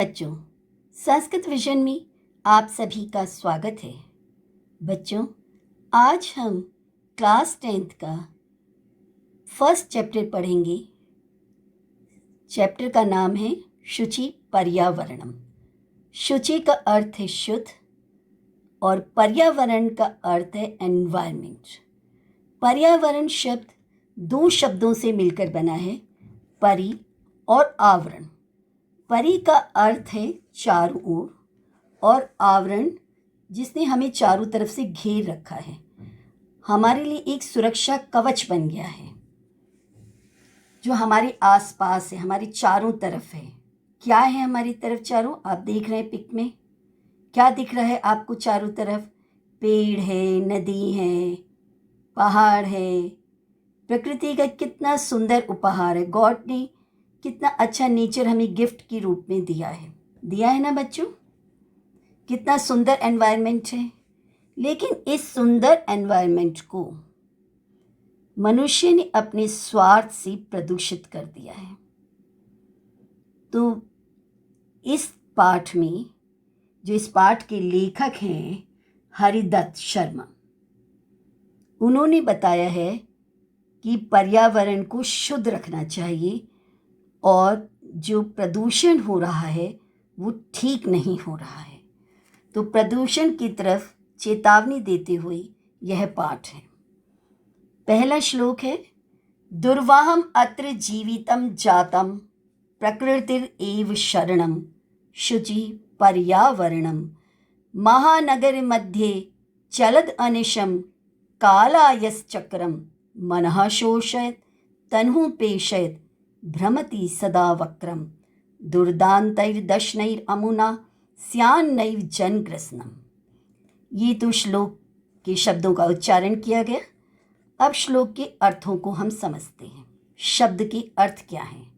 बच्चों, संस्कृत विजन में आप सभी का स्वागत है। बच्चों, आज हम क्लास 10th का फर्स्ट चैप्टर पढ़ेंगे। चैप्टर का नाम है शुचि पर्यावरणम। शुचि का अर्थ है शुद्ध और पर्यावरण का अर्थ है एनवायरनमेंट। पर्यावरण शब्द दो शब्दों से मिलकर बना है, परि और आवरण। परि का अर्थ है चारों ओर और आवरण जिसने हमें चारों तरफ से घेर रखा है, हमारे लिए एक सुरक्षा कवच बन गया है जो हमारे आसपास है, हमारी चारों तरफ है। क्या है हमारी तरफ चारों? आप देख रहे हैं पिक में क्या दिख रहा है आपको? चारों तरफ पेड़ है, नदी है, पहाड़ है। प्रकृति का कितना सुंदर उपहार है। गॉड ने कितना अच्छा नेचर हमें गिफ्ट के रूप में दिया है ना बच्चों? कितना सुंदर एनवायरनमेंट है। लेकिन इस सुंदर एनवायरनमेंट को मनुष्य ने अपने स्वार्थ से प्रदूषित कर दिया है। तो इस पाठ में जो इस पाठ के लेखक हैं हरिदत्त शर्मा, उन्होंने बताया है कि पर्यावरण को शुद्ध रखना चाहिए और जो प्रदूषण हो रहा है वो ठीक नहीं हो रहा है। तो प्रदूषण की तरफ चेतावनी देते हुए यह पाठ है। पहला श्लोक है, दुर्वाहम अत्र जीवितम जातम प्रकृतिर एव शरणम शुचि पर्यावरणम महानगर मध्ये चलद अनिशम कालायश्चक्रम मनः शोषयत तन्हु पेशयत भ्रमति सदा वक्रम दुर्दान्तैर्दशनैर अमुना स्यान्नैव जनग्रसनम। ये तो श्लोक के शब्दों का उच्चारण किया गया। अब श्लोक के अर्थों को हम समझते हैं। शब्द के अर्थ क्या हैं?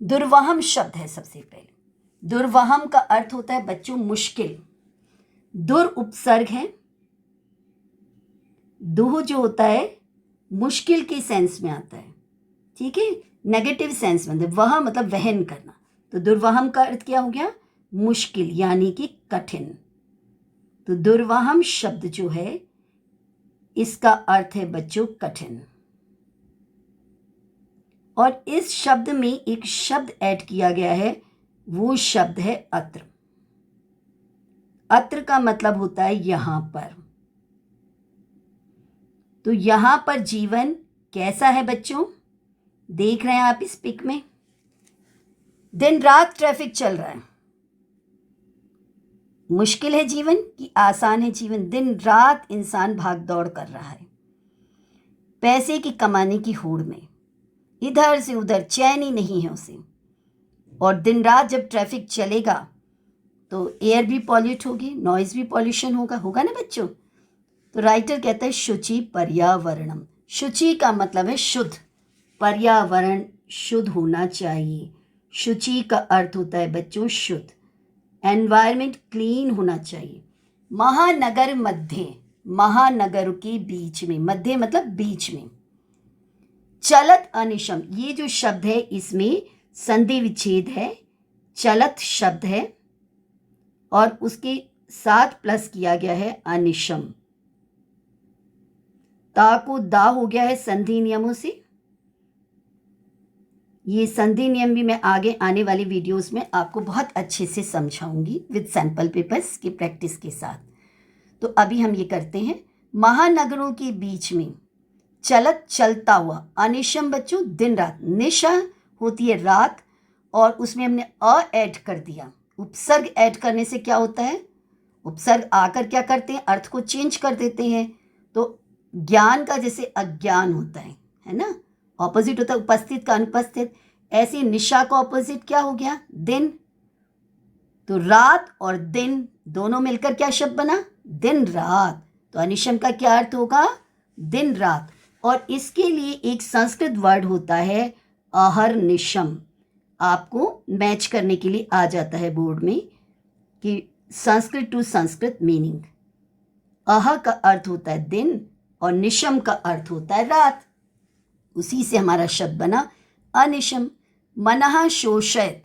दुर्वाहम शब्द है। सबसे पहले दुर्वाहम का अर्थ होता है बच्चों मुश्किल। दुर उपसर्ग है। दुह जो होता है मुश्किल के सेंस में आता है, ठीक है, नेगेटिव सेंस में। वह मतलब वहन करना। तो दुर्वाहम का अर्थ क्या हो गया? मुश्किल यानी कि कठिन। तो दुर्वाहम शब्द जो है इसका अर्थ है बच्चों कठिन। और इस शब्द में एक शब्द ऐड किया गया है, वो शब्द है अत्र। अत्र का मतलब होता है यहां पर। तो यहां पर जीवन कैसा है बच्चों? देख रहे हैं आप इस पिक में, दिन रात ट्रैफिक चल रहा है। मुश्किल है जीवन कि आसान है जीवन? दिन रात इंसान भाग दौड़ कर रहा है पैसे की कमाने की होड़ में, इधर से उधर चैन ही नहीं है उसे। और दिन रात जब ट्रैफिक चलेगा तो एयर भी पॉल्यूट होगी, नॉइज भी पॉल्यूशन होगा ना बच्चों? तो राइटर कहता है शुचि पर्यावरणम। शुचि का मतलब है शुद्ध, पर्यावरण शुद्ध होना चाहिए। शुचि का अर्थ होता है बच्चों शुद्ध, एनवायरनमेंट क्लीन होना चाहिए। महानगर मध्य, महानगर के बीच में, मध्य मतलब बीच में। चलत अनिशम, ये जो शब्द है इसमें संधि विच्छेद है। चलत शब्द है और उसके साथ प्लस किया गया है अनिशम। ता को दा हो गया है संधि नियमों से। ये संधि नियम भी मैं आगे आने वाली वीडियोस में आपको बहुत अच्छे से समझाऊंगी विद सैंपल पेपर्स की प्रैक्टिस के साथ। तो अभी हम ये करते हैं, महानगरों के बीच में चलत चलता हुआ, अनिशम बच्चों दिन रात। निशा होती है रात और उसमें हमने अ ऐड कर दिया। उपसर्ग ऐड करने से क्या होता है? उपसर्ग आकर क्या करते हैं? अर्थ को चेंज कर देते हैं। तो ज्ञान का जैसे अज्ञान होता है ना? ऑपोजिट होता है उपस्थित का अनुपस्थित। ऐसे निशा का ऑपोजिट क्या हो गया? दिन। तो रात और दिन दोनों मिलकर क्या शब्द बना? दिन रात। तो अनिशम का क्या अर्थ होगा? दिन रात। और इसके लिए एक संस्कृत वर्ड होता है अहर्निशम। आपको मैच करने के लिए आ जाता है बोर्ड में कि संस्कृत टू संस्कृत मीनिंग। अह का अर्थ होता है दिन और निशम का अर्थ होता है रात। उसी से हमारा शब्द बना अनिशम। मनः शोषयत,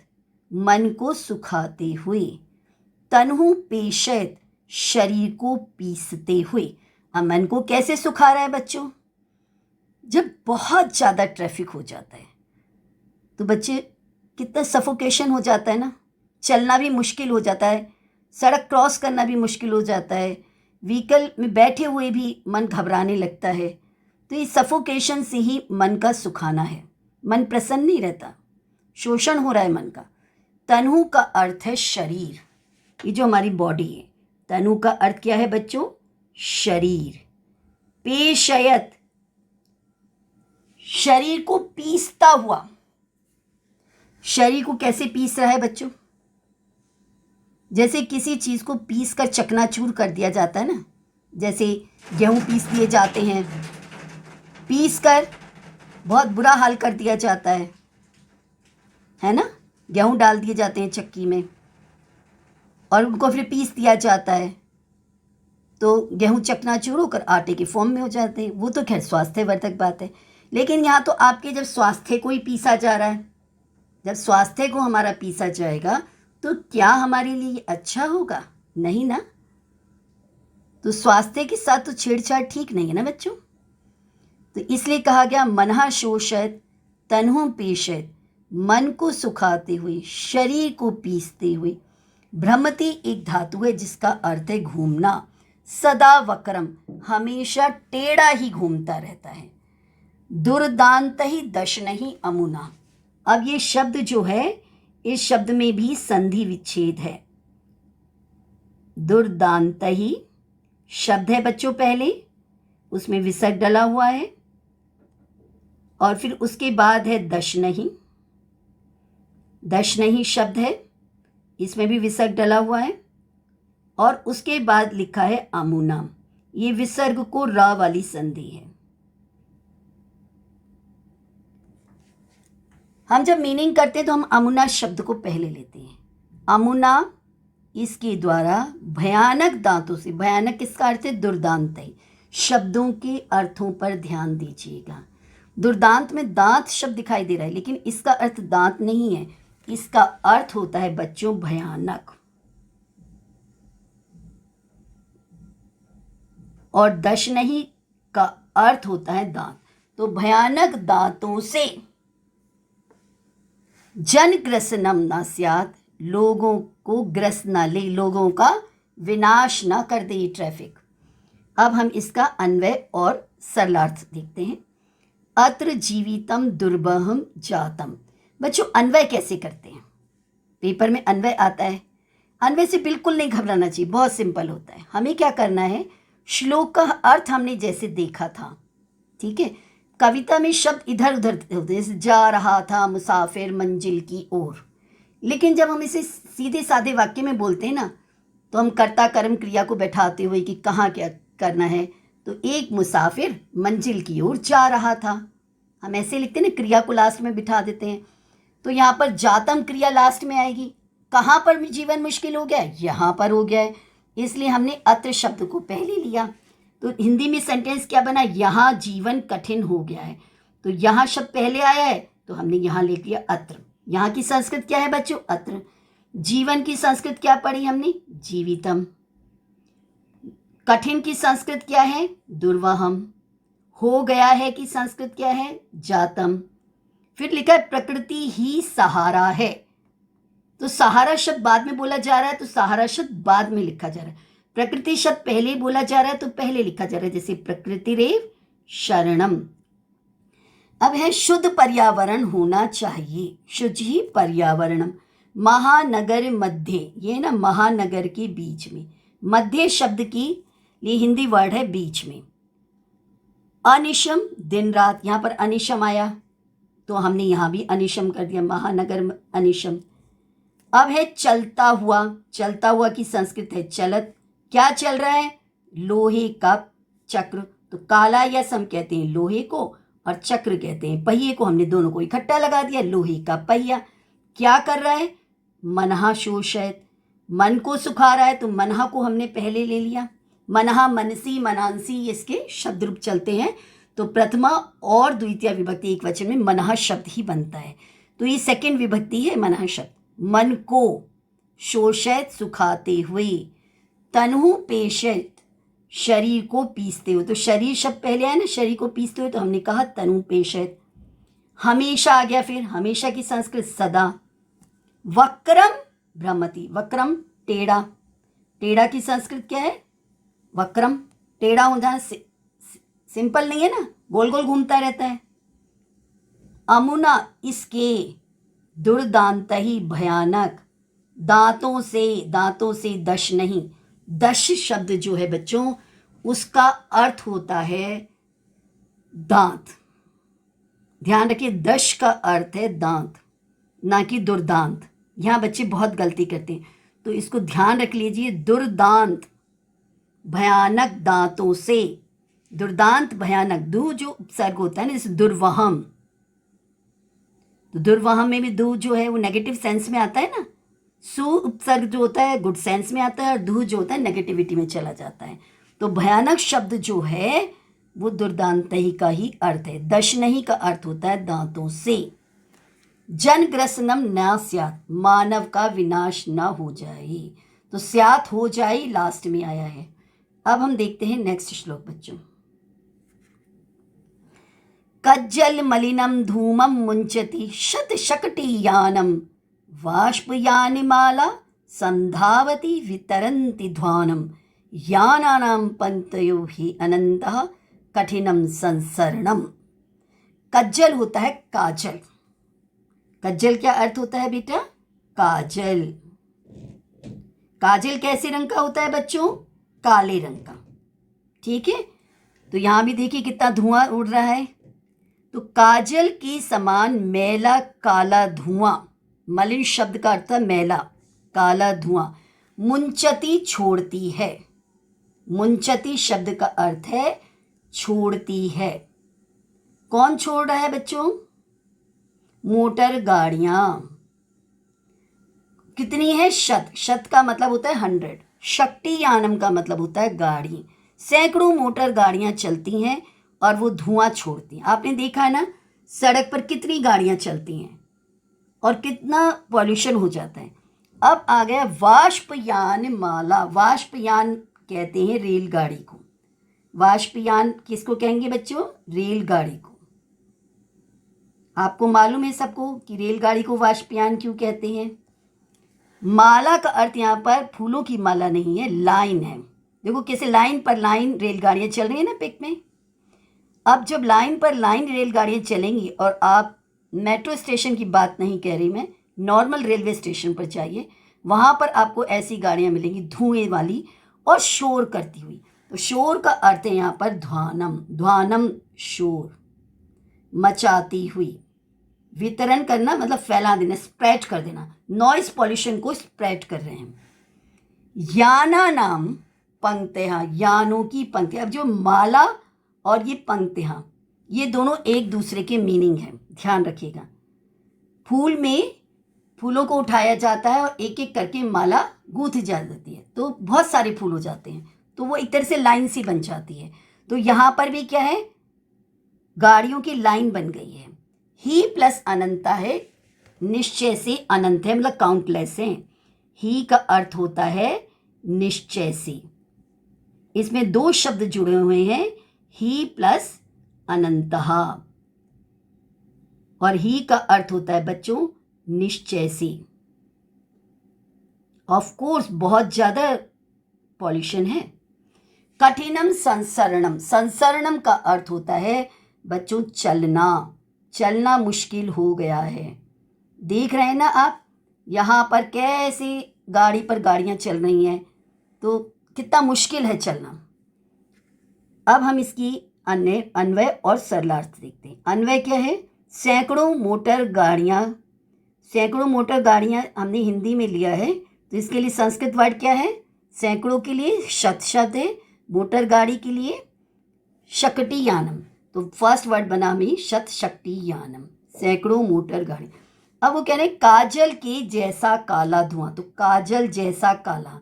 मन को सुखाते हुए। तन्हु पेशयत, शरीर को पीसते हुए। अब मन को कैसे सुखा रहा है बच्चों? जब बहुत ज़्यादा ट्रैफिक हो जाता है तो बच्चे कितना सफोकेशन हो जाता है ना, चलना भी मुश्किल हो जाता है, सड़क क्रॉस करना भी मुश्किल हो जाता है, व्हीकल में बैठे हुए भी मन घबराने लगता है। तो ये सफोकेशन से ही मन का सुखाना है। मन प्रसन्न नहीं रहता, शोषण हो रहा है मन का। तनु का अर्थ है शरीर, ये जो हमारी बॉडी है। तनु का अर्थ क्या है बच्चों? शरीर। पेशयत, शरीर को पीसता हुआ। शरीर को कैसे पीस रहा है बच्चों? जैसे किसी चीज को पीस कर चकनाचूर कर दिया जाता है ना, जैसे गेहूं पीस दिए जाते हैं, पीस कर बहुत बुरा हाल कर दिया जाता है ना। गेहूं डाल दिए जाते हैं चक्की में और उनको फिर पीस दिया जाता है, तो गेहूं चकनाचूर होकर आटे के फॉर्म में हो जाते हैं। वो तो खैर स्वास्थ्यवर्धक बात है, लेकिन यहाँ तो आपके जब स्वास्थ्य को ही पीसा जा रहा है, जब स्वास्थ्य को हमारा पीसा जाएगा तो क्या हमारे लिए अच्छा होगा? नहीं ना। तो स्वास्थ्य के साथ तो छेड़छाड़ ठीक नहीं है ना बच्चों। तो इसलिए कहा गया मनः शोषयत तन्हु पेशयत, मन को सुखाते हुए, शरीर को पीसते हुए। भ्रमति एक धातु है जिसका अर्थ है घूमना। सदा वक्रम, हमेशा टेढ़ा ही घूमता रहता है। दुर्दांत ही दशन ही अमुना। अब ये शब्द जो है, इस शब्द में भी संधि विच्छेद है। दुर्दांत ही शब्द है बच्चों, पहले उसमें विसर्ग डला हुआ है और फिर उसके बाद है दशनही। दशनही शब्द है, इसमें भी विसर्ग डला हुआ है और उसके बाद लिखा है अमुना। ये विसर्ग को रा वाली संधि है। हम जब मीनिंग करते हैं तो हम अमुना शब्द को पहले लेते हैं। अमुना, इसके द्वारा भयानक दांतों से, भयानक किसका अर्थ है? दुर्दांत है। शब्दों के अर्थों पर ध्यान दीजिएगा। दुर्दांत में दांत शब्द दिखाई दे रहा है, लेकिन इसका अर्थ दांत नहीं है, इसका अर्थ होता है बच्चों भयानक। और दशनही का अर्थ होता है दांत। तो भयानक दांतों से जन ग्रसनम न स्यात्, लोगों को ग्रस न ले, लोगों का विनाश न कर दे ये ट्रैफिक। अब हम इसका अन्वय और सरलार्थ देखते हैं। अत्र जीवितम दुर्बहम जातम। बच्चों अन्वय कैसे करते हैं? पेपर में अन्वय आता है। अन्वय से बिल्कुल नहीं घबराना चाहिए, बहुत सिंपल होता है। हमें क्या करना है, श्लोक का अर्थ हमने जैसे देखा था, ठीक है, कविता में शब्द इधर उधर होते, जैसे जा रहा था मुसाफिर मंजिल की ओर, लेकिन जब हम इसे सीधे साधे वाक्य में बोलते हैं ना, तो हम कर्ता कर्म क्रिया को बैठाते हुए कि कहाँ क्या करना है, तो एक मुसाफिर मंजिल की ओर जा रहा था, हम ऐसे लिखते हैं ना, क्रिया को लास्ट में बिठा देते हैं। तो यहाँ पर जातम क्रिया लास्ट में आएगी। कहाँ पर जीवन मुश्किल हो गया है? यहाँ पर हो गया है, इसलिए हमने अत्र शब्द को पहले लिया। तो हिंदी में सेंटेंस क्या बना? यहाँ जीवन कठिन हो गया है, तो यहाँ शब्द पहले आया है तो हमने यहाँ लिख लिया अत्र। यहाँ की संस्कृत क्या है बच्चों? अत्र। जीवन की संस्कृत क्या पढ़ी हमने? जीवितम। कठिन की संस्कृत क्या है? दुर्वहम। हो गया है की संस्कृत क्या है? जातम। फिर लिखा है प्रकृति ही सहारा है, तो सहारा शब्द बाद में बोला जा रहा है, तो सहारा शब्द बाद में लिखा जा रहा है। प्रकृति शब्द पहले बोला जा रहा है तो पहले लिखा जा रहा है, जैसे प्रकृतिरेव शरणम। अब है शुद्ध पर्यावरण होना चाहिए, शुद्ध ही पर्यावरणम। महानगर मध्य, ये ना महानगर के बीच में, मध्य शब्द की लिए हिंदी वर्ड है बीच में। अनिशम दिन रात, यहाँ पर अनिशम आया तो हमने यहाँ भी अनिशम कर दिया, महानगर अनिशम। अब है चलता हुआ, चलता हुआ की संस्कृत है चलत। क्या चल रहा है? लोहे का चक्र। तो काला यस हम कहते हैं लोहे को और चक्र कहते हैं पहिए को, हमने दोनों को इकट्ठा लगा दिया, लोहे का पहिया। क्या कर रहा है? मनः शोषयत, मन को सुखा रहा है, तो मनः को हमने पहले ले लिया। मनः, मनसी, मनांसी इसके शब्द रूप चलते हैं, तो प्रथमा और द्वितीय विभक्ति एक वचन में मनः शब्द ही बनता है, तो ये सेकंड विभक्ति है मनः शब्द। मन को शोषित सुखाते हुए, तनु पेषित शरीर को पीसते हुए। तो शरीर शब्द पहले आया ना, शरीर को पीसते हुए, तो हमने कहा तनु पेषित। हमेशा आ गया, फिर हमेशा की संस्कृत सदा। वक्रम भ्रमति, वक्रम टेढ़ा, टेढ़ा की संस्कृत क्या है? वक्रम, टेढ़ा हो जाना सिंपल नहीं है ना, गोल गोल घूमता रहता है। अमुना इसके, दुर्दांत ही भयानक, दांतों से दश नहीं। दश शब्द जो है बच्चों, उसका अर्थ होता है दांत। ध्यान रखिए, दश का अर्थ है दांत, ना कि दुर्दांत। यहाँ बच्चे बहुत गलती करते हैं, तो इसको ध्यान रख लीजिए। दुर्दांत, भयानक दांतों से। दुर्दांत भयानक, दु जो उपसर्ग होता है ना, जैसे दुर्वहम, तो दुर्वहम में भी दु जो है वो नेगेटिव सेंस में आता है ना। सु उपसर्ग जो होता है गुड सेंस में आता है, और दु जो होता है नेगेटिविटी में चला जाता है। तो भयानक शब्द जो है वो दुर्दांत ही का ही अर्थ है। दश नहीं का अर्थ होता है दांतों से। जनग्रसनम न स्यात्, मानव का विनाश न हो जाए। तो स्यात् हो जाए लास्ट में आया है। अब हम देखते हैं नेक्स्ट श्लोक बच्चों। कज्जल मलिनम धूमम मुंचति शतशकटीयानम, वाष्पयानि माला संधावति वितरन्ति ध्वानम, यानानां पंक्तयो हि अनन्तः कठिनम संसरणम। कज्जल होता है काजल। कज्जल क्या अर्थ होता है बेटा? काजल। काजल कैसे रंग का होता है बच्चों? काले रंग का। ठीक है, तो यहां भी देखिए कितना धुआं उड़ रहा है। तो काजल के समान मैला काला धुआं, मलिन शब्द का अर्थ है मैला काला धुआं। मुंचती छोड़ती है, मुंचती शब्द का अर्थ है छोड़ती है। कौन छोड़ रहा है बच्चों? मोटर गाड़ियां। कितनी है? शत, शत का मतलब होता है 100, शक्ति यानम का मतलब होता है गाड़ी। सैकड़ों मोटर गाड़ियां चलती हैं और वो धुआं छोड़ती हैं। आपने देखा है ना, सड़क पर कितनी गाड़ियां चलती हैं और कितना पॉल्यूशन हो जाता है। अब आ गया वाष्पयान माला। वाष्पयान कहते हैं रेलगाड़ी को। वाष्पयान किसको कहेंगे बच्चों? रेलगाड़ी को। आपको मालूम है सबको कि रेलगाड़ी को वाष्पयान क्यों कहते हैं? माला का अर्थ यहाँ पर फूलों की माला नहीं है, लाइन है। देखो कैसे लाइन पर लाइन रेलगाड़ियाँ चल रही है ना पिक में। अब जब लाइन पर लाइन रेलगाड़ियाँ चलेंगी, और आप मेट्रो स्टेशन की बात नहीं कह रही मैं, नॉर्मल रेलवे स्टेशन पर जाइए, वहाँ पर आपको ऐसी गाड़ियाँ मिलेंगी धुएं वाली और शोर करती हुई। तो शोर का अर्थ है यहाँ पर ध्वानम। ध्वानम शोर, मचाती हुई। वितरण करना मतलब फैला देना, स्प्रेड कर देना। नॉइस पॉल्यूशन को स्प्रेड कर रहे हैं। याना नाम पंक्तियाँ, यानों की पंक्तियाँ। अब जो माला और ये पंक्तियाँ, ये दोनों एक दूसरे के मीनिंग है, ध्यान रखिएगा। फूल में फूलों को उठाया जाता है और एक एक करके माला गूंथ जाती है, तो बहुत सारे फूल हो जाते हैं, तो वो एक तरह से लाइन सी बन जाती है। तो यहाँ पर भी क्या है? गाड़ियों की लाइन बन गई है। ही प्लस अनंता है, निश्चय से अनंत है, मतलब काउंटलेस है। ही का अर्थ होता है निश्चय से। इसमें दो शब्द जुड़े हुए हैं, ही प्लस अनंतः, और ही का अर्थ होता है बच्चों निश्चय से। ऑफ कोर्स बहुत ज्यादा पॉल्यूशन है। कठिनम संसरणम। संसरणम का अर्थ होता है बच्चों चलना। चलना मुश्किल हो गया है। देख रहे हैं ना आप, यहाँ पर कैसे गाड़ी पर गाड़ियाँ चल रही हैं, तो कितना मुश्किल है चलना। अब हम इसकी अन्वय और सरलार्थ देखते हैं। अन्वय क्या है? सैकड़ों मोटर गाड़ियाँ। सैकड़ों मोटर गाड़ियाँ हमने हिंदी में लिया है, तो इसके लिए संस्कृत वर्ड क्या है? सैकड़ों के लिए शत शब्द है, मोटर गाड़ी के लिए शकटी यानम। तो फर्स्ट वर्ड बना हमें शत शक्ति यानम, सैकड़ों मोटर गाड़ी। अब वो कह रहे हैं काजल के जैसा काला धुआं। तो काजल जैसा काला,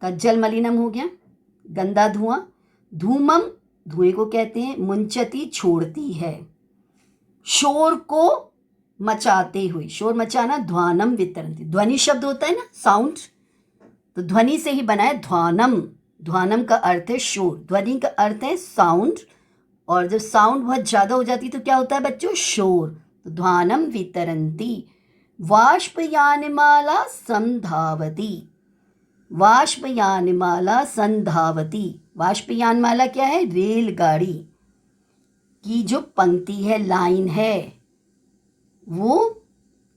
कज्जल मलिनम हो गया, गंदा धुआं। धूमम धुएं को कहते हैं। मुंचती छोड़ती है। शोर को मचाते हुए, शोर मचाना, ध्वानम वितरन्ति, ध्वनि शब्द होता है ना, साउंड, तो ध्वनि से ही बना है ध्वानम। ध्वानम का अर्थ है शोर, ध्वनि का अर्थ है साउंड, और जब साउंड बहुत ज़्यादा हो जाती तो क्या होता है बच्चों, शोर। तो ध्वानम वितरन्ति, वाष्पयानमाला संधावती, वाष्पयानमाला संधावती, वाष्पयानमाला क्या है, रेलगाड़ी की जो पंक्ति है, लाइन है, वो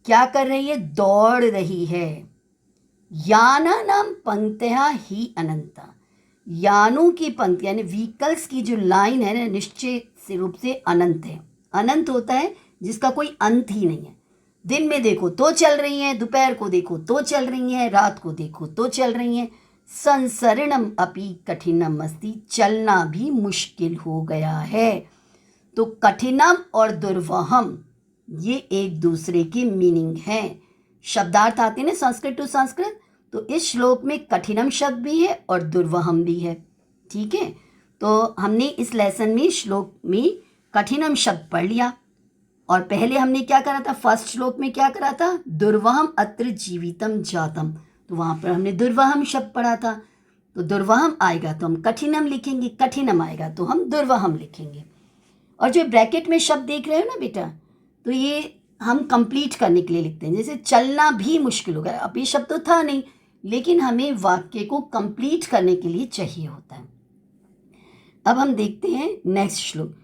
क्या कर रही है, दौड़ रही है। याना नाम पंक्तियां ही अनंता, यानों की पंक्ति यानी व्हीकल्स की जो लाइन है ना, निश्चित रूप से अनंत है। अनंत होता है जिसका कोई अंत ही नहीं है। दिन में देखो तो चल रही हैं, दोपहर को देखो तो चल रही हैं, रात को देखो तो चल रही हैं। संसरणम अपि कठिनम अस्ति, चलना भी मुश्किल हो गया है। तो कठिनम और दुर्वहम ये एक दूसरे की मीनिंग है। शब्दार्थ आते हैं ना संस्कृत टू संस्कृत, तो इस श्लोक में कठिनम शब्द भी है और दुर्वहम भी है। ठीक है, तो हमने इस लेसन में श्लोक में कठिनम शब्द पढ़ लिया, और पहले हमने क्या करा था, फर्स्ट श्लोक में क्या करा था, दुर्वहम अत्र जीवितम जातम, तो वहाँ पर हमने दुर्वहम शब्द पढ़ा था। तो दुर्वहम आएगा तो हम कठिनम लिखेंगे, कठिनम आएगा तो हम दुर्वहम लिखेंगे। और जो ब्रैकेट में शब्द देख रहे हो ना बेटा, तो ये हम कंप्लीट करने के लिए लिखते हैं। जैसे चलना भी मुश्किल हो गया, अब ये शब्द तो था नहीं, लेकिन हमें वाक्य को कंप्लीट करने के लिए चाहिए होता है। अब हम देखते हैं नेक्स्ट श्लोक।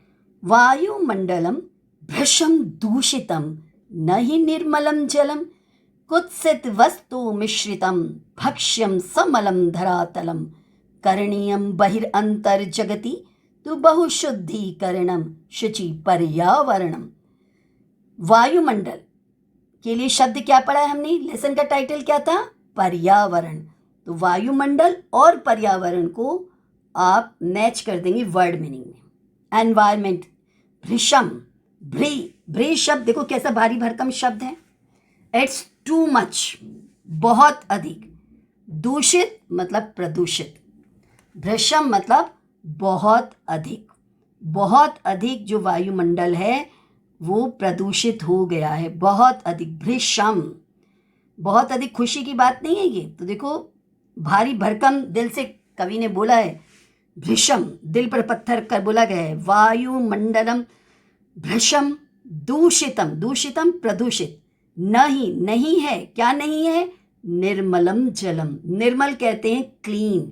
वायुमंडलम भृशम दूषितम न ही निर्मलम जलम, कुत्सित वस्तु मिश्रितम भक्ष्यम समलम धरातलम, करणीयम बहिरंतर जगति तु बहुशुद्धिकरणम शुचि पर्यावरणम। वायुमंडल के लिए शब्द क्या पढ़ा है हमने, लेसन का टाइटल क्या था, पर्यावरण। तो वायुमंडल और पर्यावरण को आप मैच कर देंगे वर्ड मीनिंग में। एनवायरमेंट, भृशम, भ्री शब्द देखो कैसा भारी भरकम शब्द है, इट्स टू मच, बहुत अधिक। दूषित मतलब प्रदूषित, भृशम मतलब बहुत अधिक, बहुत अधिक जो वायुमंडल है वो प्रदूषित हो गया है, बहुत अधिक। भृशम बहुत अधिक खुशी की बात नहीं है ये, तो देखो भारी भरकम दिल से कवि ने बोला है, भृशम दिल पर पत्थर कर बोला गया है। वायुमंडलम भृशम दूषितम, दूषितम प्रदूषित, नहीं है, क्या नहीं है, निर्मलम जलम, निर्मल कहते हैं क्लीन,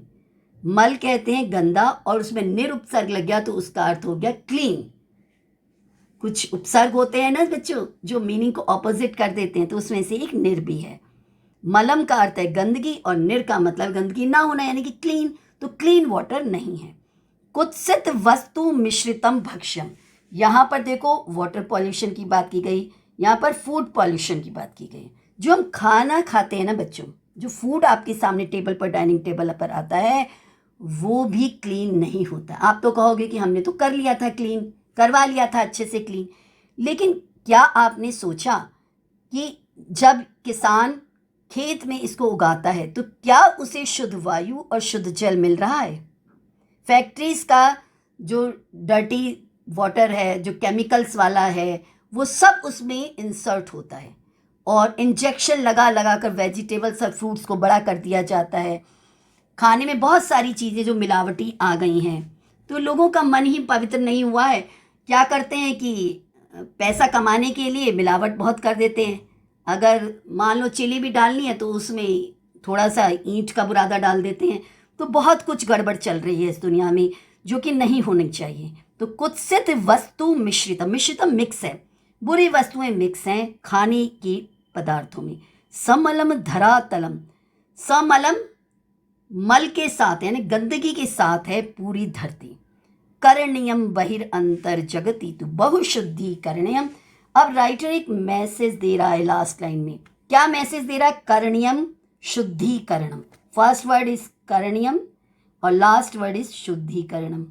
मल कहते हैं गंदा, और उसमें निर उपसर्ग लग गया तो उसका अर्थ हो गया क्लीन। कुछ उपसर्ग होते हैं ना बच्चों जो मीनिंग को ऑपोजिट कर देते हैं, तो उसमें से एक निर भी है। मलम का अर्थ है गंदगी और निर का मतलब गंदगी ना होना यानी कि क्लीन, तो क्लीन वाटर नहीं है। कुत्सित वस्तु मिश्रितम भक्ष्यम, यहाँ पर देखो वाटर पॉल्यूशन की बात की गई, यहाँ पर फूड पॉल्यूशन की बात की गई। जो हम खाना खाते हैं ना बच्चों, जो फूड आपके सामने टेबल पर, डाइनिंग टेबल पर आता है, वो भी क्लीन नहीं होता। आप तो कहोगे कि हमने तो कर लिया था क्लीन, करवा लिया था अच्छे से क्लीन, लेकिन क्या आपने सोचा कि जब किसान खेत में इसको उगाता है तो क्या उसे शुद्ध वायु और शुद्ध जल मिल रहा है? फैक्ट्रीज का जो डर्टी वाटर है, जो केमिकल्स वाला है, वो सब उसमें इंसर्ट होता है, और इंजेक्शन लगा लगा कर वेजिटेबल्स और फ्रूट्स को बड़ा कर दिया जाता है। खाने में बहुत सारी चीज़ें जो मिलावटी आ गई हैं, तो लोगों का मन ही पवित्र नहीं हुआ है। क्या करते हैं कि पैसा कमाने के लिए मिलावट बहुत कर देते हैं। अगर मान लो चिली भी डालनी है तो उसमें थोड़ा सा ईंट का बुरादा डाल देते हैं। तो बहुत कुछ गड़बड़ चल रही है इस दुनिया में जो कि नहीं होनी चाहिए। तो कुत्सित वस्तु मिश्रितम, मिश्रितम मिक्स है, बुरी वस्तुएं मिक्स हैं खाने के पदार्थों में। समलम धरातलम, समलम मल के साथ यानी गंदगी के साथ है पूरी धरती। करणीयम बहिरंतर जगति तो बहुशुद्धिकरणीयम। अब राइटर एक मैसेज दे रहा है लास्ट लाइन में। क्या मैसेज दे रहा है? करणीयम शुद्धिकरणम। फर्स्ट वर्ड इज करणीयम और लास्ट वर्ड इज शुद्धिकरणम।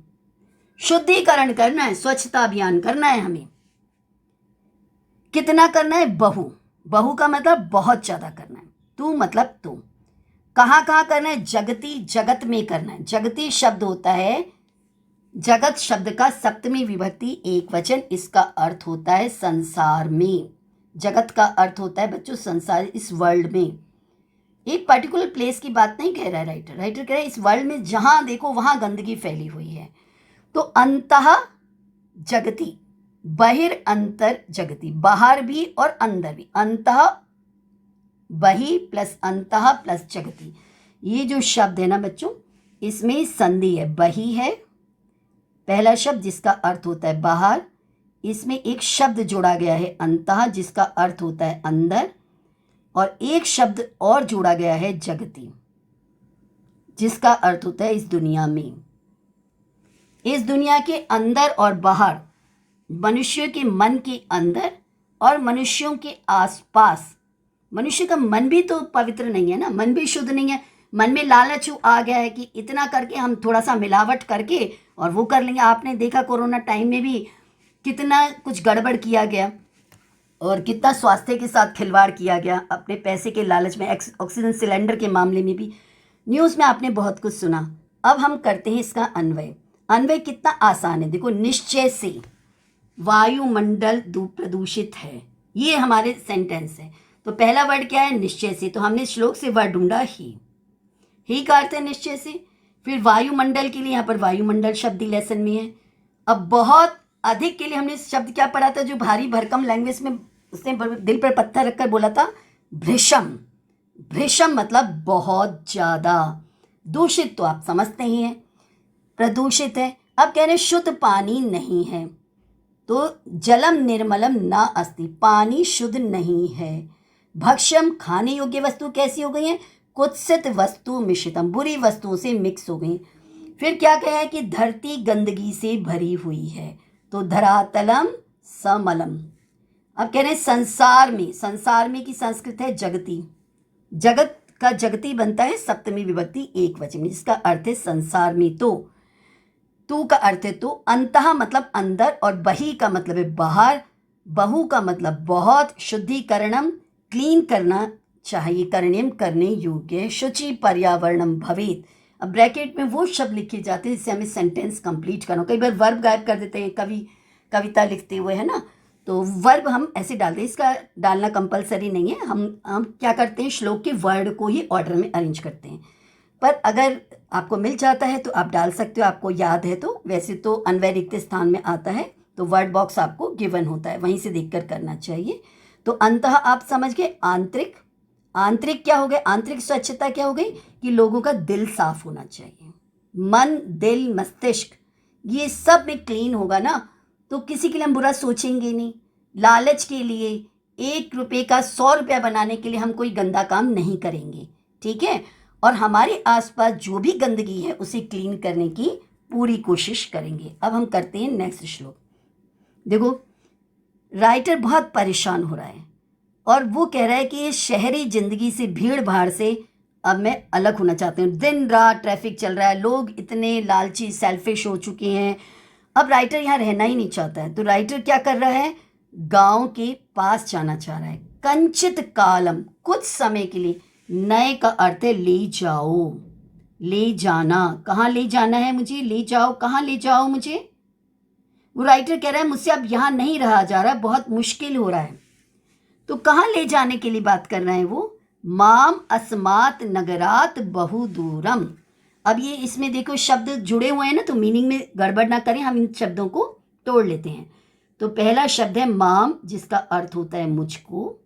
शुद्धिकरण करना है, स्वच्छता अभियान करना है हमें। कितना करना है? बहु, बहु का मतलब बहुत ज्यादा करना है। तू मतलब तू। कहाँ कहाँ करना है? जगती, जगत में करना है। जगती शब्द होता है, जगत शब्द का सप्तमी विभक्ति एक वचन, इसका अर्थ होता है संसार में। जगत का अर्थ होता है बच्चों संसार, इस वर्ल्ड में। एक पर्टिकुलर प्लेस की बात नहीं कह रहा है राइटर, राइटर कह रहा है इस वर्ल्ड में जहाँ देखो वहाँ गंदगी फैली हुई है। तो अंतः जगति, बहिर्अंतर जगति, बाहर भी और अंदर भी, अंतः बहि प्लस अंतः प्लस जगति। ये जो शब्द है ना बच्चों, इसमें संधि है, बहि है पहला शब्द जिसका अर्थ होता है बाहर, इसमें एक शब्द जोड़ा गया है अंतः जिसका अर्थ होता है अंदर, और एक शब्द और जोड़ा गया है जगति जिसका अर्थ होता है इस दुनिया में। इस दुनिया के अंदर और बाहर, मनुष्य के मन के अंदर और मनुष्यों के आसपास। मनुष्य का मन भी तो पवित्र नहीं है ना, मन भी शुद्ध नहीं है। मन में लालच आ गया है कि इतना करके हम थोड़ा सा मिलावट करके और वो कर लेंगे। आपने देखा कोरोना टाइम में भी कितना कुछ गड़बड़ किया गया और कितना स्वास्थ्य के साथ खिलवाड़ किया गया अपने पैसे के लालच में। ऑक्सीजन सिलेंडर के मामले में भी न्यूज़ में आपने बहुत कुछ सुना। अब हम करते हैं इसका अन्वय। अन्वय कितना आसान है, देखो, निश्चय से वायुमंडल प्रदूषित है, ये हमारे सेंटेंस है। तो पहला वर्ड क्या है, निश्चय से। तो हमने श्लोक से वर्ड ढूंढा ही का अर्थ है निश्चय से। फिर वायुमंडल के लिए यहाँ पर वायुमंडल शब्द लेसन में है। अब बहुत अधिक के लिए हमने शब्द क्या पढ़ा था जो भारी भरकम लैंग्वेज में उसने दिल पर पत्थर रखकर बोला था, भृशम। भृशम मतलब बहुत ज़्यादा। दूषित तो आप समझते ही हैं, प्रदूषित है। अब कह रहे हैं शुद्ध पानी नहीं है, तो जलम निर्मलम ना अस्ति, पानी शुद्ध नहीं है। भक्ष्यम खाने योग्य वस्तु कैसी हो गई है, कुत्सित वस्तु मिश्रितम, बुरी वस्तुओं से मिक्स हो गई। फिर क्या कहा है कि धरती गंदगी से भरी हुई है, तो धरातलम समलम। अब कह रहे हैं संसार में की संस्कृत है जगती। जगत का जगती बनता है सप्तमी विभक्ति एक वचन में, जिसका अर्थ है संसार में। तो तू का अर्थ है तो, अंतः मतलब अंदर, और बही का मतलब है बाहर, बहु का मतलब बहुत, शुद्धिकरणम क्लीन करना चाहिए, करणीयम करने योग्य, शुचि पर्यावरणम भवेत। अब ब्रैकेट में वो शब्द लिखे जाते हैं जिससे हमें सेंटेंस कंप्लीट करना। कई बार वर्ब गायब कर देते हैं कविता लिखते हुए, है ना, तो वर्ब हम ऐसे डालते हैं। इसका डालना कंपलसरी नहीं है, हम क्या करते हैं श्लोक के वर्ड को ही ऑर्डर में अरेंज करते हैं। पर अगर आपको मिल जाता है तो आप डाल सकते हो, आपको याद है तो। वैसे तो अन्वय रिक्त स्थान में आता है, तो वर्ड बॉक्स आपको गिवन होता है, वहीं से देखकर करना चाहिए। तो अंतः आप समझ गए, आंतरिक। आंतरिक क्या हो गए, आंतरिक स्वच्छता क्या हो गई कि लोगों का दिल साफ होना चाहिए। मन, दिल, मस्तिष्क, ये सब में क्लीन होगा ना तो किसी के लिए हम बुरा सोचेंगे नहीं। लालच के लिए 1 रुपये का 100 रुपया बनाने के लिए हम कोई गंदा काम नहीं करेंगे, ठीक है। और हमारे आसपास जो भी गंदगी है उसे क्लीन करने की पूरी कोशिश करेंगे। अब हम करते हैं नेक्स्ट श्लोक। देखो, राइटर बहुत परेशान हो रहा है और वो कह रहा है कि शहरी जिंदगी से, भीड़ भाड़ से अब मैं अलग होना चाहती हूँ। दिन रात ट्रैफिक चल रहा है, लोग इतने लालची सेल्फिश हो चुके हैं। अब राइटर यहाँ रहना ही नहीं चाहता है, तो राइटर क्या कर रहा है, गांव के पास जाना चाह रहा है। कंचित कालम, कुछ समय के लिए। नए का अर्थ है ले जाओ, ले जाना। कहाँ ले जाना है मुझे, ले जाओ, कहाँ ले जाओ मुझे। वो राइटर कह रहा है मुझसे अब यहाँ नहीं रहा जा रहा, बहुत मुश्किल हो रहा है। तो कहाँ ले जाने के लिए बात कर रहे हैं वो, माम अस्मात नगरात बहु दूरम। अब ये इसमें देखो शब्द जुड़े हुए हैं ना, तो मीनिंग में गड़बड़ ना करें, हम इन शब्दों को तोड़ लेते हैं। तो पहला शब्द है माम, जिसका अर्थ होता है मुझको।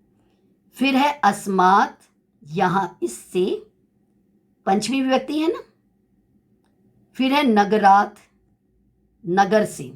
फिर है अस्मात, यहाँ इससे, पंचमी विभक्ति है ना। फिर है नगरात, नगर से।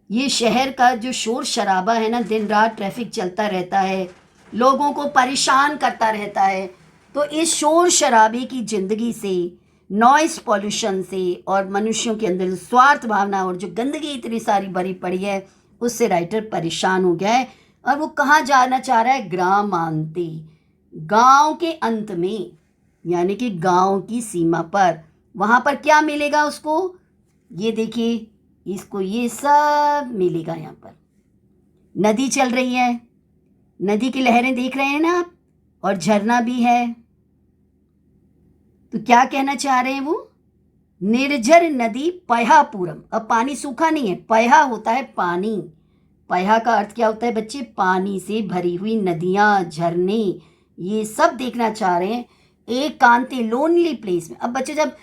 ये शहर का जो शोर शराबा है ना, दिन रात ट्रैफिक चलता रहता है, लोगों को परेशान करता रहता है। तो इस शोर शराबे की ज़िंदगी से, नॉइस पॉल्यूशन से, और मनुष्यों के अंदर स्वार्थ भावना और जो गंदगी इतनी सारी भरी पड़ी है, उससे राइटर परेशान हो गया है। और वो कहाँ जाना चाह रहा है, ग्रामांते, गांव के अंत में, यानी कि गांव की सीमा पर। वहाँ पर क्या मिलेगा उसको, ये देखिए, इसको ये सब मिलेगा। यहाँ पर नदी चल रही है, नदी की लहरें देख रहे हैं ना आप, और झरना भी है। तो क्या कहना चाह रहे हैं वो, निर्झर नदी पयापूरम। अब पानी सूखा नहीं है, पया होता है पानी, पया का अर्थ क्या होता है बच्चे? पानी से भरी हुई नदियाँ, झरने, ये सब देखना चाह रहे हैं एकांती लोनली प्लेस में। अब बच्चे जब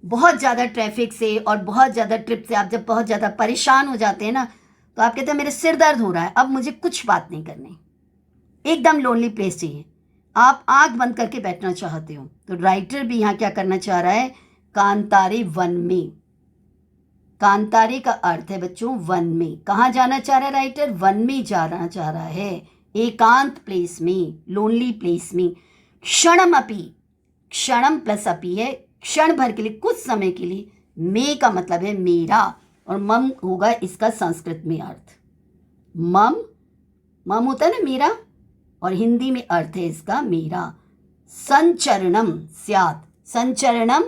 बहुत ज़्यादा ट्रैफिक से और बहुत ज़्यादा ट्रिप से आप जब बहुत ज़्यादा परेशान हो जाते हैं ना, तो आप कहते हैं मेरे सिर दर्द हो रहा है, अब मुझे कुछ बात नहीं करनी, एकदम लोनली प्लेस चाहिए, आप आंख बंद करके बैठना चाहते हो। तो राइटर भी यहाँ क्या करना चाह रहा है? कांतारे वन में। कांतारे का अर्थ है बच्चों वन में। कहाँ जाना चाह रहा है राइटर? वन में जाना चाह रहा है, एकांत प्लेस में, लोनली प्लेस में। क्षणम अपि, क्षणम प्लस अपि है, क्षण भर के लिए, कुछ समय के लिए। मे का मतलब है मेरा, और मम होगा इसका संस्कृत में अर्थ। मम, मम होता है ना मेरा, और हिंदी में अर्थ है इसका मेरा। संचरणम स्यात्, संचरणम,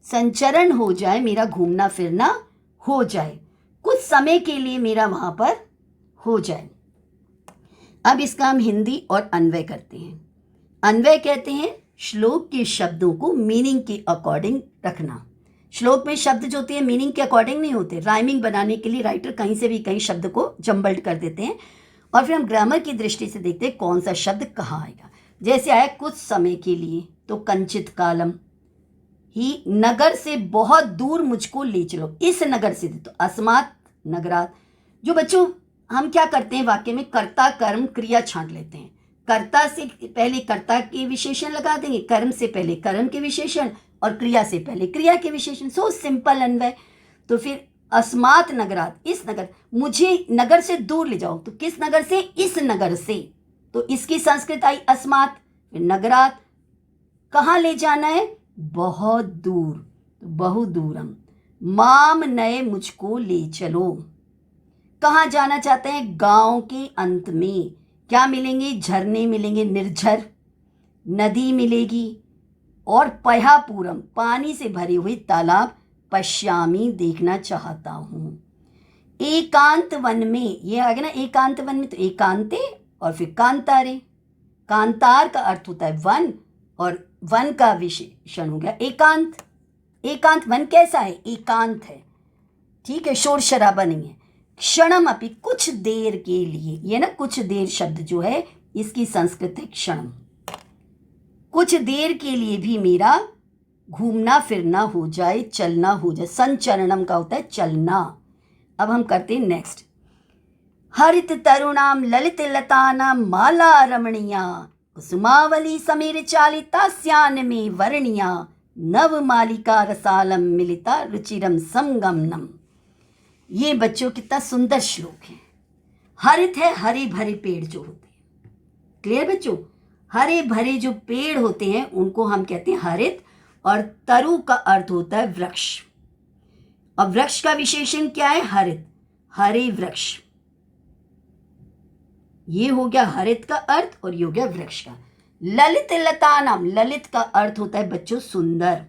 संचरण हो जाए, मेरा घूमना फिरना हो जाए, कुछ समय के लिए मेरा वहाँ पर हो जाए। अब इसका हम हिंदी और अन्वय करते हैं। अन्वय कहते हैं श्लोक के शब्दों को मीनिंग के अकॉर्डिंग रखना। श्लोक में शब्द जो होते हैं मीनिंग के अकॉर्डिंग नहीं होते, राइमिंग बनाने के लिए राइटर कहीं से भी कहीं शब्द को जम्बल्ड कर देते हैं, और फिर हम ग्रामर की दृष्टि से देखते हैं कौन सा शब्द कहाँ आएगा। जैसे आया कुछ समय के लिए, तो कंचित कालम ही, नगर से बहुत दूर मुझको ले चलो, इस नगर से, तो अस्मात् नगरात्। जो बच्चों हम क्या करते हैं वाक्य में, कर्ता कर्म क्रिया छांट लेते हैं। कर्ता से पहले कर्ता के विशेषण लगा देंगे, कर्म से पहले कर्म के विशेषण, और क्रिया से पहले क्रिया के विशेषण। सो सिंपल अन्वय। तो फिर अस्मात् नगरात्, इस नगर, मुझे नगर से दूर ले जाओ, तो किस नगर से? इस नगर से, तो इसकी संस्कृत आई अस्मात्। फिर नगरात्, कहाँ ले जाना है? बहुत दूर, तो बहु दूरम। माम नए, मुझको ले चलो, कहाँ जाना चाहते हैं? गांव के अंत में। क्या मिलेंगे? झरने मिलेंगे, निर्झर, नदी मिलेगी, और पयापूरम, पानी से भरे हुए तालाब, पश्यामी, देखना चाहता हूँ। एकांत वन में, ये आ गया ना एकांत वन में, तो एकांते और फिर कांतारे। कांतार का अर्थ होता है वन, और वन का विशेषण हो गया एकांत। एकांत वन कैसा है? एकांत है, ठीक है, शोर शराबा नहीं है। क्षणम अपि, कुछ देर के लिए, ये ना कुछ देर शब्द जो है इसकी संस्कृत है क्षणम। कुछ देर के लिए भी मेरा घूमना फिरना हो जाए, चलना हो जाए। संचरणम का होता है चलना। अब हम करते हैं नेक्स्ट। हरित तरुणाम ललित लतानाम माला रमणीया, कुसुमावली समीर चालिता स्यान में वर्णिया, नव मालिका रसालम मिलिता रुचिरम समगमनम। ये बच्चों कितना सुंदर श्लोक है। हरित है हरे भरे पेड़ जो होते हैं, क्लियर बच्चों? हरे भरे जो पेड़ होते हैं उनको हम कहते हैं हरित, और तरु का अर्थ होता है वृक्ष, और वृक्ष का विशेषण क्या है? हरित, हरे वृक्ष। ये हो गया हरित का अर्थ, और ये हो गया वृक्ष का। ललित लता नाम, ललित का अर्थ होता है बच्चों सुंदर।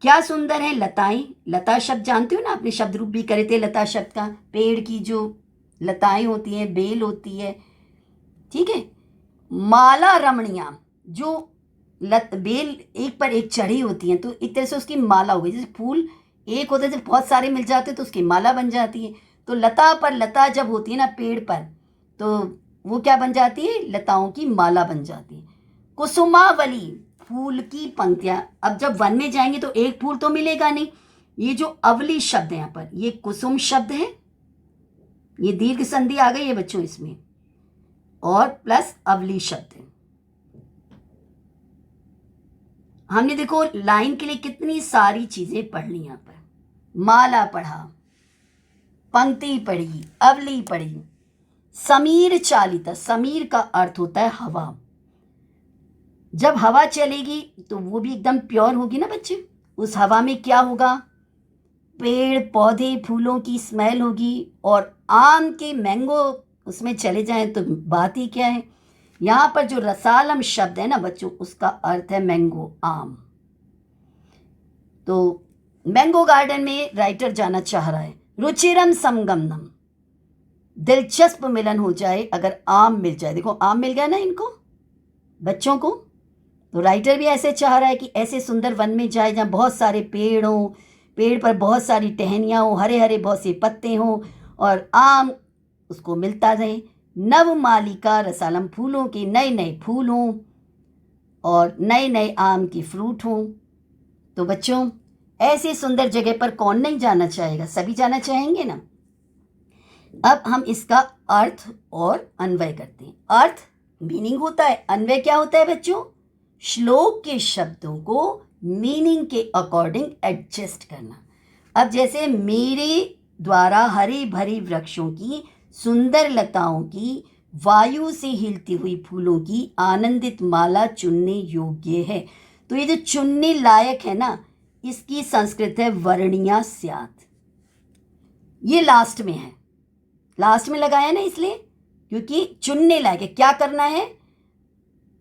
क्या सुंदर है? लताएं। लता शब्द जानते हो ना, आपने शब्द रूप भी करे थे लता शब्द का। पेड़ की जो लताएं होती हैं, बेल होती है, ठीक है। माला रमणीया, जो बेल एक पर एक चढ़ी होती हैं, तो एक तरह से उसकी माला हो गई। जैसे फूल एक होता है, जब बहुत सारे मिल जाते हैं तो उसकी माला बन जाती है। तो लता पर लता जब होती है ना पेड़ पर, तो वो क्या बन जाती है? लताओं की माला बन जाती है। कुसुमावली, फूल की पंक्तियां। अब जब वन में जाएंगे तो एक फूल तो मिलेगा नहीं, ये जो अवली शब्द है यहाँ पर, ये कुसुम शब्द है, ये दीर्घ संधि आ गई है बच्चों इसमें, और प्लस अवली शब्द है। हमने देखो लाइन के लिए कितनी सारी चीजें पढ़ ली यहाँ पर। माला पढ़ा, पंक्ति पढ़ी, अवली पढ़ी। समीर चालिता, समीर का अर्थ होता है हवा। जब हवा चलेगी तो वो भी एकदम प्योर होगी ना बच्चे। उस हवा में क्या होगा? पेड़ पौधे फूलों की स्मेल होगी, और आम के मैंगो उसमें चले जाएं तो बात ही क्या है। यहाँ पर जो रसालम शब्द है ना बच्चों, उसका अर्थ है मैंगो, आम। तो मैंगो गार्डन में राइटर जाना चाह रहा है। रुचिरम समगमनम, दिलचस्प मिलन हो जाए अगर आम मिल जाए। देखो आम मिल गया ना इनको बच्चों को, तो राइटर भी ऐसे चाह रहा है कि ऐसे सुंदर वन में जाए जहाँ बहुत सारे पेड़ हों, पेड़ पर बहुत सारी टहनियाँ हों, हरे हरे बहुत से पत्ते हों, और आम उसको मिलता रहे। नवमालिका रसालम, फूलों के नए नए फूल हों और नए नए आम की फ्रूट हों। तो बच्चों, ऐसी सुंदर जगह पर कौन नहीं जाना चाहेगा, सभी जाना चाहेंगे ना। अब हम इसका अर्थ और अन्वय करते हैं। अर्थ मीनिंग होता है, अन्वय क्या होता है बच्चों? श्लोक के शब्दों को मीनिंग के अकॉर्डिंग एडजस्ट करना। अब जैसे मेरे द्वारा हरे भरे वृक्षों की, सुंदर लताओं की, वायु से हिलती हुई फूलों की आनंदित माला चुनने योग्य है। तो ये जो चुनने लायक है ना, इसकी संस्कृत है वर्णिया स्यात्। ये लास्ट में है, लास्ट में लगाया ना इसलिए क्योंकि चुनने लायक है। क्या करना है?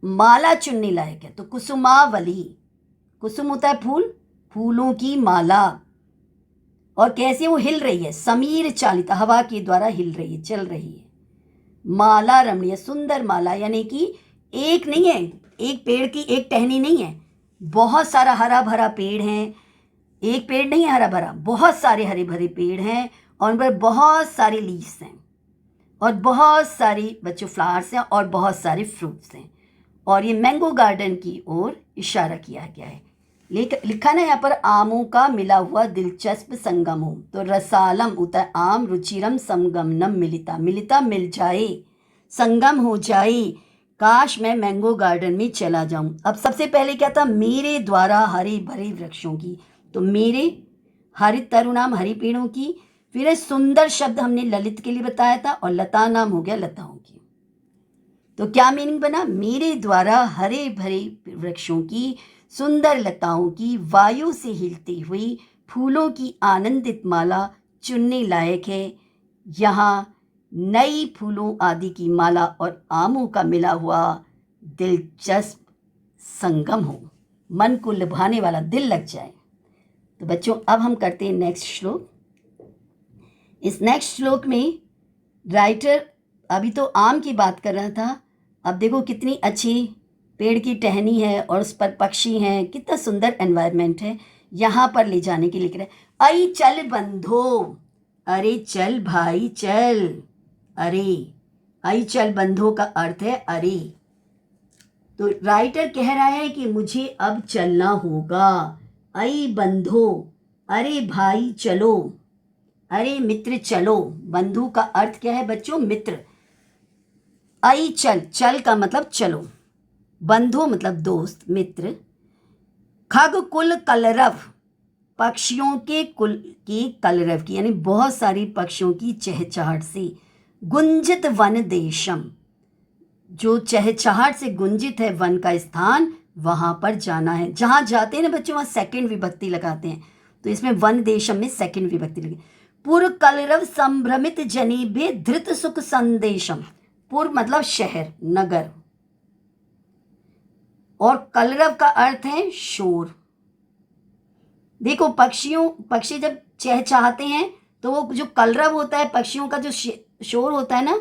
माला चुनने लायक है। तो कुसुमावली, कुसुम होता है फूल, फूलों की माला। और कैसे वो हिल रही है? समीर चालित, हवा के द्वारा हिल रही है, चल रही है। माला रमणीय, सुंदर माला, यानी कि एक नहीं है, एक पेड़ की एक टहनी नहीं है, बहुत सारा हरा भरा पेड़ है। एक पेड़ नहीं है हरा भरा, बहुत सारे हरे भरे पेड़ हैं और उन पर बहुत सारे लीव्स हैं और बहुत सारी बच्चों फ्लावर्स हैं और बहुत सारे फ्रूट्स हैं। और ये मैंगो गार्डन की ओर इशारा किया गया है। लिखा ना यहाँ पर, आमों का मिला हुआ दिलचस्प संगम हो। तो रसालम होता है आम, रुचिरम समगमनम मिलिता, मिलिता मिल जाए, संगम हो जाए। काश मैं मैंगो गार्डन में चला जाऊं। अब सबसे पहले क्या था? मेरे द्वारा हरे भरे वृक्षों की। तो मेरे हरित तरुणाम, हरी पेड़ों की। फिर सुंदर शब्द हमने ललित के लिए बताया था और लता नाम हो गया लताओं की। तो क्या मीनिंग बना? मेरे द्वारा हरे भरे वृक्षों की, सुंदर लताओं की, वायु से हिलती हुई फूलों की आनंदित माला चुनने लायक है। यहाँ नई फूलों आदि की माला और आमों का मिला हुआ दिलचस्प संगम हो, मन को लुभाने वाला, दिल लग जाए। तो बच्चों, अब हम करते हैं नेक्स्ट श्लोक। इस नेक्स्ट श्लोक में राइटर अभी तो आम की बात कर रहा था, अब देखो कितनी अच्छी पेड़ की टहनी है और उस पर पक्षी हैं, कितना सुंदर एनवायरनमेंट है। यहाँ पर ले जाने के लिए लिख रहे हैं, आई चल बंधो, अरे चल भाई चल। अरे, आई चल बंधो का अर्थ है अरे। तो राइटर कह रहा है कि मुझे अब चलना होगा। आई बंधो, अरे भाई चलो, अरे मित्र चलो। बंधु का अर्थ क्या है बच्चों? मित्र। आई चल, चल का मतलब चलो, बंधु मतलब दोस्त, मित्र। खग कुल कलरव, पक्षियों के कुल की कलरव की, यानी बहुत सारी पक्षियों की चहचहाट से। गुंजित वन देशम, जो चहचहाट से गुंजित है वन का स्थान, वहां पर जाना है। जहां जाते हैं ना बच्चों, वहां सेकंड विभक्ति लगाते हैं, तो इसमें वन देशम में सेकंड विभक्ति लगी। पुर कलरव संभ्रमित जनेभ्य धृत सुख संदेशम। पुर मतलब शहर, नगर, और कलरव का अर्थ है शोर। देखो पक्षी जब चहचहाते हैं तो वो जो कलरव होता है, पक्षियों का जो शोर होता है ना,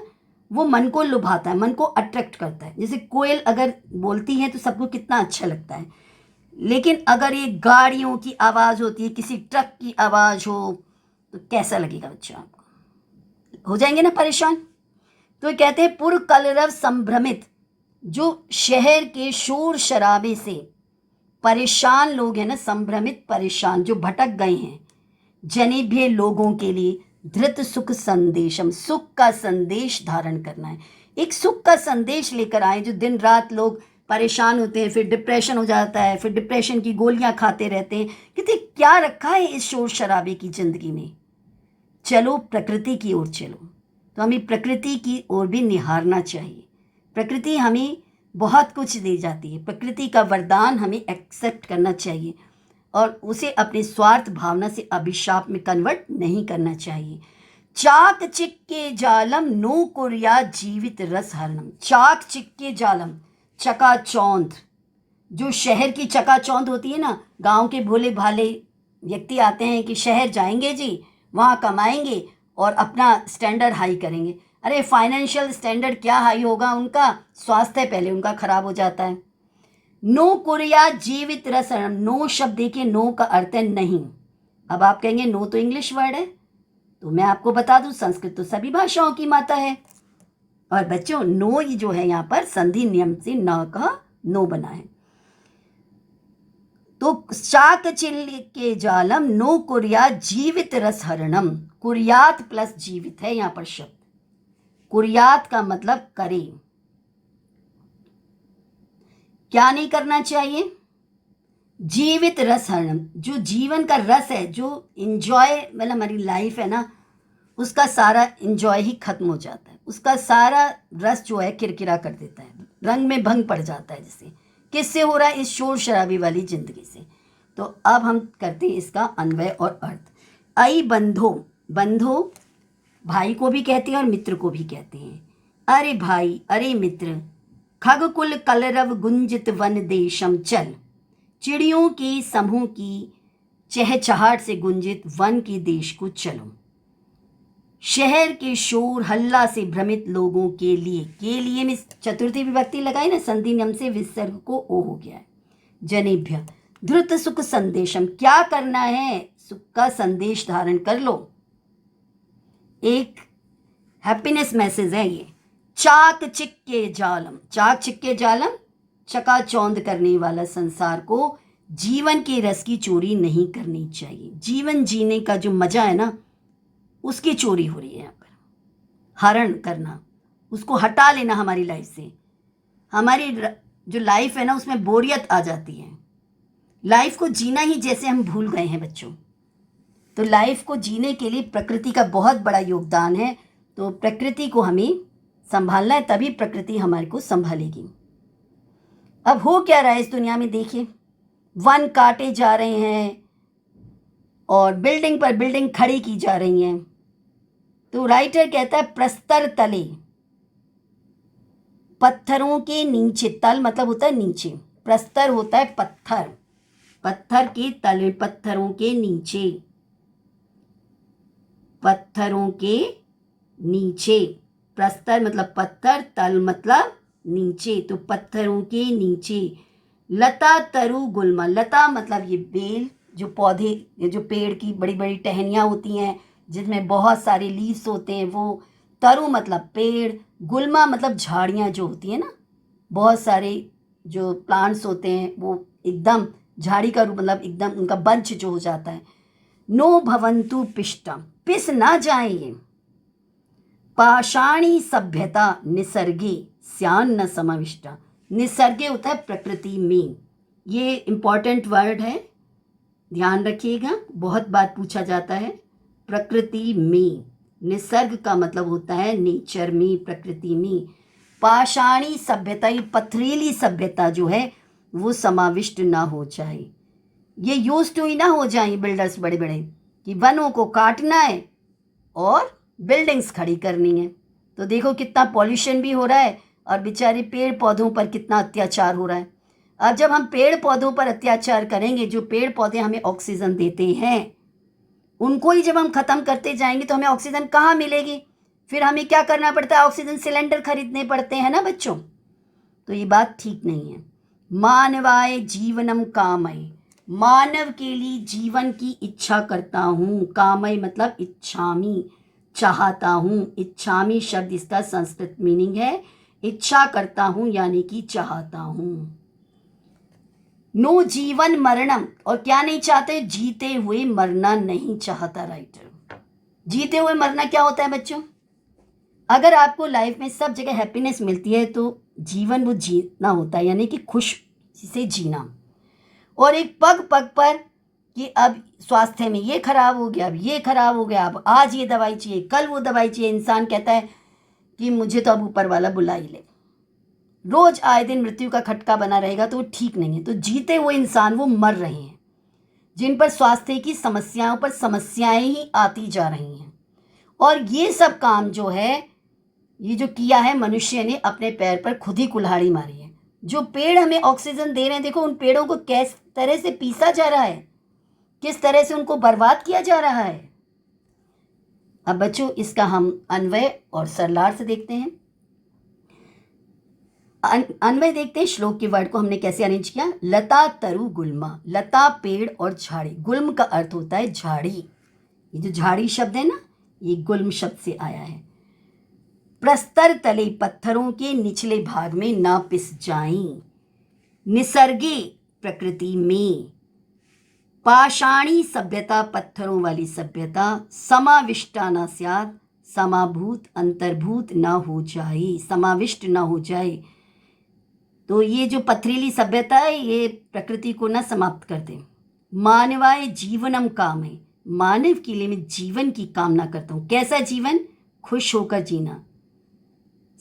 वो मन को लुभाता है, मन को अट्रैक्ट करता है। जैसे कोयल अगर बोलती है तो सबको कितना अच्छा लगता है, लेकिन अगर ये गाड़ियों की आवाज़ होती है, किसी ट्रक की आवाज़ हो, तो कैसा लगेगा बच्चों आपको? हो जाएंगे ना परेशान। तो कहते हैं पुर कलरव संभ्रमित, जो शहर के शोर शराबे से परेशान लोग हैं ना, संभ्रमित परेशान, जो भटक गए हैं, जनेभ्य लोगों के लिए धृत सुख संदेशम, सुख का संदेश धारण करना है। एक सुख का संदेश लेकर आए। जो दिन रात लोग परेशान होते हैं, फिर डिप्रेशन हो जाता है, फिर डिप्रेशन की गोलियां खाते रहते हैं, कहते क्या रखा है इस शोर शराबे की जिंदगी में? चलो प्रकृति की ओर चलो। तो हमें प्रकृति की ओर भी निहारना चाहिए। प्रकृति हमें बहुत कुछ दे जाती है, प्रकृति का वरदान हमें एक्सेप्ट करना चाहिए और उसे अपने स्वार्थ भावना से अभिशाप में कन्वर्ट नहीं करना चाहिए। चाक चिक्के जालम नो कुर्या जीवित रस हरणम। चाक चिक्के जालम, चकाचौंध, जो शहर की चकाचौंध होती है ना, गांव के भोले भाले व्यक्ति आते हैं कि शहर जाएंगे जी, वहाँ कमाएंगे और अपना स्टैंडर्ड हाई करेंगे। अरे फाइनेंशियल स्टैंडर्ड क्या हाई होगा उनका, स्वास्थ्य पहले उनका खराब हो जाता है। नो कुर्या जीवित रसम, नो शब्द देखिए, नो का अर्थ है नहीं। अब आप कहेंगे नो तो इंग्लिश वर्ड है, तो मैं आपको बता दूं, संस्कृत तो सभी भाषाओं की माता है। और बच्चों, नो ये जो है यहाँ पर संधि नियम से न का नो बना है। तो शाकचिल्य के जालम नो कुर्यात जीवित रस हरणम। कुर्यात प्लस जीवित है यहाँ पर शब्द। कुर्यात का मतलब करे, क्या नहीं करना चाहिए? जीवित रस हरणम, जो जीवन का रस है, जो इंजॉय मतलब हमारी लाइफ है ना, उसका सारा इंजॉय ही खत्म हो जाता है। उसका सारा रस जो है किरकिरा कर देता है, रंग में भंग पड़ जाता है। जैसे किससे हो रहा है? इस शोर शराबी वाली जिंदगी से। तो अब हम करते हैं इसका अन्वय और अर्थ। आई बंधो, बंधो भाई को भी कहते हैं और मित्र को भी कहते हैं। अरे भाई, अरे मित्र, खगकुल कलरव गुंजित वन देशम चल। चिड़ियों के समूह की चहचहाट से गुंजित वन के देश को चलो। शहर के शोर हल्ला से भ्रमित लोगों के लिए में चतुर्थी विभक्ति लगाई ना, संधि नियम से विसर्ग को ओ हो गया है। जनेभ्य धृत सुख संदेशम, क्या करना है? सुख का संदेश धारण कर लो। एक हैप्पीनेस मैसेज है ये। चाक चिक्के जालम, चाक चिक्के जालम, चकाचौंध करने वाला संसार को जीवन के रस की चोरी नहीं करनी चाहिए। जीवन जीने का जो मजा है ना, उसकी चोरी हो रही है यहाँ पर। हरण करना, उसको हटा लेना हमारी लाइफ से। हमारी जो लाइफ है ना, उसमें बोरियत आ जाती है। लाइफ को जीना ही जैसे हम भूल गए हैं बच्चों। तो लाइफ को जीने के लिए प्रकृति का बहुत बड़ा योगदान है। तो प्रकृति को हमें संभालना है, तभी प्रकृति हमारे को संभालेगी। अब हो क्या रहा है इस दुनिया में? देखिए, वन काटे जा रहे हैं और बिल्डिंग पर बिल्डिंग खड़ी की जा रही हैं। तो राइटर कहता है प्रस्तर तले, पत्थरों के नीचे, तल मतलब होता है नीचे, प्रस्तर होता है पत्थर, पत्थर के तले, पत्थरों के नीचे, पत्थरों के नीचे। प्रस्तर मतलब पत्थर, तल मतलब नीचे, तो पत्थरों के नीचे। लता तरु गुल्मा, लता मतलब ये बेल, जो पौधे, ये जो पेड़ की बड़ी बड़ी टहनियाँ होती हैं जिसमें बहुत सारे लीव्स होते हैं, वो। तरु मतलब पेड़, गुल्मा मतलब झाड़ियाँ जो होती हैं ना, बहुत सारे जो प्लांट्स होते हैं वो एकदम झाड़ी का रूप, मतलब एकदम उनका बंच जो हो जाता है। नो भवंतु पिष्टम, पिस ना जाए ये। पाषाणी सभ्यता निसर्गे स्यान न समाविष्टा, निसर्गे होता है प्रकृति में। ये इंपॉर्टेंट वर्ड है, ध्यान रखिएगा, बहुत बार पूछा जाता है। प्रकृति में, निसर्ग का मतलब होता है नेचर में, प्रकृति में। पाषाणी सभ्यता, ये पथरीली सभ्यता जो है वो समाविष्ट ना हो जाए। ये यूज टू ही ना हो जाए बिल्डर्स बड़े बड़े कि वनों को काटना है और बिल्डिंग्स खड़ी करनी है। तो देखो कितना पॉल्यूशन भी हो रहा है और बेचारे पेड़ पौधों पर कितना अत्याचार हो रहा है। अब जब हम पेड़ पौधों पर अत्याचार करेंगे, जो पेड़ पौधे हमें ऑक्सीजन देते हैं, उनको ही जब हम ख़त्म करते जाएंगे तो हमें ऑक्सीजन कहाँ मिलेगी? फिर हमें क्या करना पड़ता है? ऑक्सीजन सिलेंडर खरीदने पड़ते हैं ना बच्चों। तो ये बात ठीक नहीं है। मानवाय जीवनम कामय, मानव के लिए जीवन की इच्छा करता हूँ। कामय मतलब इच्छामी, चाहता हूँ। इच्छामी शब्द इसका संस्कृत मीनिंग है इच्छा करता हूँ, यानी कि चाहता हूँ। नो जीवन मरणम, और क्या नहीं चाहते? जीते हुए मरना नहीं चाहता राइटर। जीते हुए मरना क्या होता है बच्चों? अगर आपको लाइफ में सब जगह हैप्पीनेस मिलती है तो जीवन वो जीना होता है, यानी कि खुश से जीना। और एक पग पग पर कि अब स्वास्थ्य में ये खराब हो गया, अब ये खराब हो गया, अब आज ये दवाई चाहिए, कल वो दवाई चाहिए, इंसान कहता है कि मुझे तो अब ऊपर वाला बुला ही ले। रोज आए दिन मृत्यु का खटका बना रहेगा तो वो ठीक नहीं है। तो जीते हुए इंसान वो मर रहे हैं, जिन पर स्वास्थ्य की समस्याओं पर समस्याएं ही आती जा रही हैं। और ये सब काम जो है, ये जो किया है मनुष्य ने, अपने पैर पर खुद ही कुल्हाड़ी मारी है। जो पेड़ हमें ऑक्सीजन दे रहे हैं, देखो उन पेड़ों को किस तरह से पीसा जा रहा है, किस तरह से उनको बर्बाद किया जा रहा है। अब बच्चों इसका हम अन्वय और सरलार्थ देखते हैं। अन्वय देखते हैं, श्लोक के वर्ड को हमने कैसे अरेंज किया। लता तरु गुल्मा, लता पेड़ और झाड़ी, गुल्म का अर्थ होता है झाड़ी। ये जो झाड़ी शब्द है ना, ये गुल्म शब्द से आया है। प्रस्तर तले पत्थरों के निचले भाग में ना पिस जाएं, निसर्गे प्रकृति में। पाषाणी सभ्यता पत्थरों वाली सभ्यता, समाविष्टा न स्यात्, समाभूत अंतर्भूत ना हो जाए, समाविष्ट ना हो जाए। तो ये जो पथरीली सभ्यता है ये प्रकृति को ना समाप्त कर दे। मानवाय जीवनम काम है, मानव के लिए मैं जीवन की कामना करता हूँ। कैसा जीवन? खुश होकर जीना,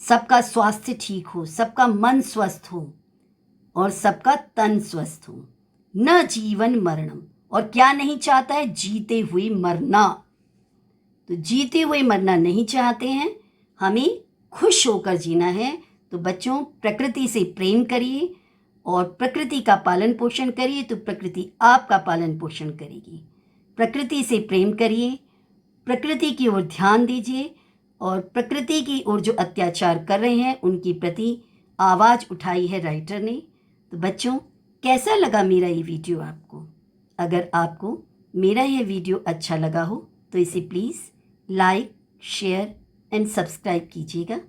सबका स्वास्थ्य ठीक हो, सबका मन स्वस्थ हो और सबका तन स्वस्थ हो। न जीवन मरणम, और क्या नहीं चाहता है? जीते हुए मरना। तो जीते हुए मरना नहीं चाहते हैं, हमें खुश होकर जीना है। तो बच्चों, प्रकृति से प्रेम करिए और प्रकृति का पालन पोषण करिए तो प्रकृति आपका पालन पोषण करेगी। प्रकृति से प्रेम करिए, प्रकृति की ओर ध्यान दीजिए और प्रकृति की ओर जो अत्याचार कर रहे हैं उनकी प्रति आवाज़ उठाई है राइटर ने। तो बच्चों, कैसा लगा मेरा ये वीडियो आपको? अगर आपको मेरा ये वीडियो अच्छा लगा हो तो इसे please like, share and subscribe कीजिएगा।